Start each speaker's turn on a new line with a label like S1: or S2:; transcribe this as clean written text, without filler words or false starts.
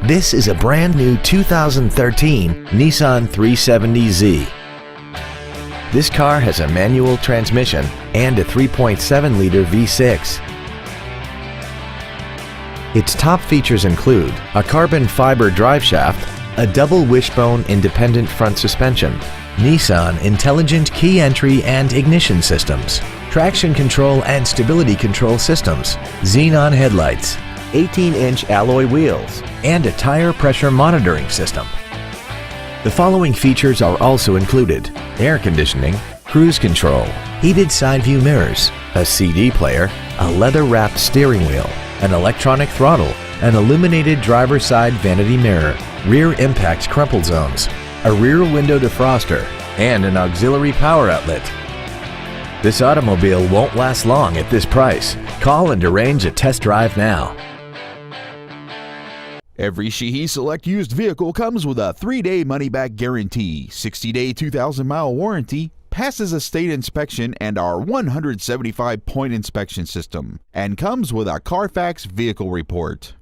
S1: This is a brand new 2013 Nissan 370Z. This car has a manual transmission and a 3.7-liter V6. Its top features include a carbon fiber driveshaft, a double wishbone independent front suspension, Nissan intelligent key entry and ignition systems, traction control and stability control systems, xenon headlights, 18-inch alloy wheels, and a tire pressure monitoring system. The following features are also included: air conditioning, cruise control, heated side view mirrors, a CD player, a leather-wrapped steering wheel, an electronic throttle, an illuminated driver's side vanity mirror, rear impact crumple zones, a rear window defroster, and an auxiliary power outlet. This automobile won't last long at this price. Call and arrange a test drive now.
S2: Every Sheehy Select used vehicle comes with a 3-day money-back guarantee, 60-day 2,000-mile warranty, passes a state inspection and our 175-point inspection system, and comes with a Carfax vehicle report.